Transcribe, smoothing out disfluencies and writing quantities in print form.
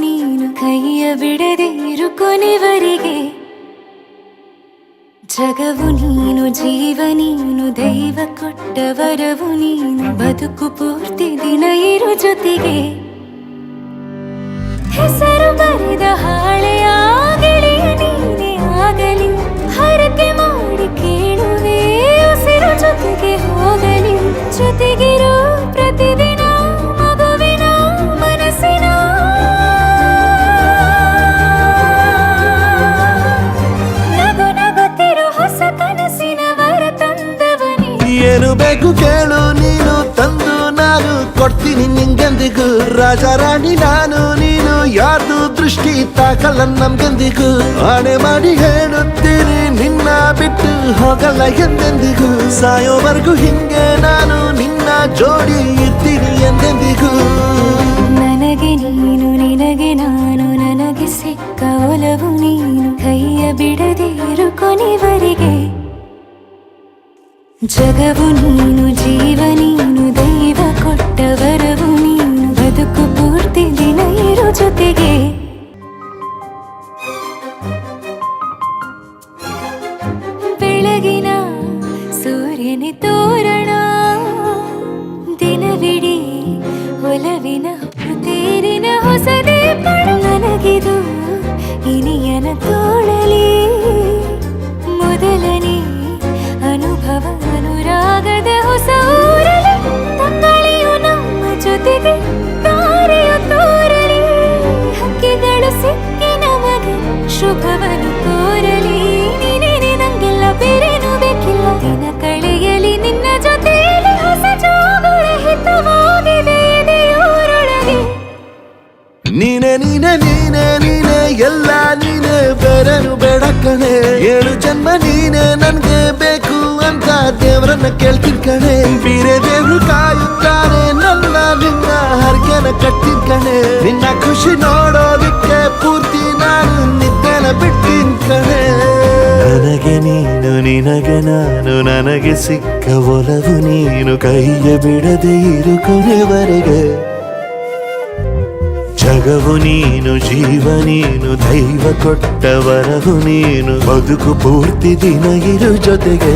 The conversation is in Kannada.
ನೀನು ಕೈಯ ಬಿಡದೆ ಇರು ಕೊನೆವರೆಗೆ ಜಗವು ನೀನು ಜೀವ ನೀನು ದೈವ ಕೊಟ್ಟ ವರವು ನೀನು ಬದುಕು ಪೂರ್ತಿ ದಿನ ಇರು ಜೊತೆಗೆ ಹೆಸರು ಬರೆದ ಹಾಳೆಯ ಗೆಳೆಯ ನೀನೇ ಆಗಲಿ ಹರಕೆ ಮಾಡಿ ಕೇಳುವೆ ಉಸಿರು ಜೊತೆಗೆ ಹೋಗಲಿ ಜೊತೆಗಿರೋ ಪ್ರತಿದಿನ ಮಗುವಿನ ಮನಸ್ಸಿನ ನಗು ನಗುತ್ತಿರೋ ಹೊಸ ಕನಸಿನ ವರ ತಂದವನೇ ಏನು ಬೇಕು ಕೇಳು ನೀನು ತಂದು ನಾನು ಕೊಡ್ತೀನಿ ನಿಂಗೆಂದಿಗೂ ರಾಜ ರಾಣಿ ನಾನು ನೀನು ಯಾರ್ದು ದೃಷ್ಟಿ ತಾಕಲ್ಲ ನಮ್ಗೆಂದಿಗೂ ಆಣೆ ಮಾಡಿ ಹೇಳುತ್ತೀನಿ ನಿನ್ನ ಬಿಟ್ಟು ಹೋಗಲ್ಲ ಎಂದೆಂದಿಗೂ ಸಾಯೋವರೆಗೂ ಹಿಂಗೆ ನಾನು ನಿನ್ನ ಜೋಡಿ ಇರ್ತೀನಿ ಎಂದೆಂದಿಗೂ ನನಗೆ ನೀನು ನಿನಗೆ ನಾನು ನನಗೆ ಸಿಕ್ಕ ಒಲವು ನೀನು ಕೈಯ ಬಿಡದೆ ಇರು ಕೊನೆವರೆಗೆ ಜಗವು ನೀನು ಜೀವ ನೀನು ದೈವ ಕೊಟ್ಟ ವರವು ನೀನು ಬದುಕು ಪೂರ್ತಿ ದಿನ ಇರು ಜೊತೆಗೆ ಬೆಳಗಿನ ಸೂರ್ಯನೇ ತೋರಣ ದಿನವಿಡೀ ಒಲವಿನ ತೇರಿನ ಹೊಸದೇ ಪಡ ನನಗಿದು ಇನಿಯನ ತೋಳಲಿ ಮೊದಲನೇ ಅನುಭವ ಅನುರಾಗದ ಹೊಸ ಊರಲಿ ತಂಗಳಿಯು ನಮ್ಮ ಜೊತೆಗೆ ತಾರೆಯು ತೋರಲಿ ಹಕ್ಕಿಗಳು ಸಿಕ್ಕಿ ನಮಗೆ ಶುಭವನ್ನು ಕೋರಲಿ ನೀನೇನೆ ನಂಗೆಲ್ಲ ಬೇರೇನು ಬೇಕಿಲ್ಲ ದಿನ ಕಳೆಯಲಿ ನಿನ್ನ ಜೊತೆಯಲ್ಲಿ ಹೊಸ ಜೋಗುಳ ಹಿತವಾಗಿದೆ ಎದೆಯೂರೊಳಗೆ ನೀನೆ ನೀನೆ ನೀನೆ ನೀನೆ ಎಲ್ಲ ನೀನೆ ಬೇರೆನು ಬೇಡ ಕಣೆ 7 ಜನ್ಮ ನೀನೆ ನನ್ಗೆ ಬೇಕು ಅಂತ ದೇವರನ್ನ ಕೇಳ್ತೀನಿ ಕಣೆ ಬೇರೆ ದೇವ್ರು ಕಾಯುತ್ತಾರೆ ನನ್ನ ನಿನ್ನ ಹರಕೆನ ಕಟ್ಟಿನ ಕಣೆ ನಿನ್ನ ಖುಷಿ ನೋಡೋದಕ್ಕೆ ಪೂರ್ತಿ ನಾನು ನಿದ್ದೆನ ಬಿಟ್ಟಿನ ಕಣೆ ನನಗೆ ನೀನು ನಿನಗೆ ನಾನು ನನಗೆ ಸಿಕ್ಕ ಒಲವು ನೀನು ಕೈಯ ಬಿಡದೆ ಇರು ಕೊನೆವರೆಗೆ ಜಗವು ನೀನು ಜೀವ ನೀನು ದೈವ ಕೊಟ್ಟ ವರವು ನೀನು ಬದುಕು ಪೂರ್ತಿ ದಿನ ಇರು ಜೊತೆಗೆ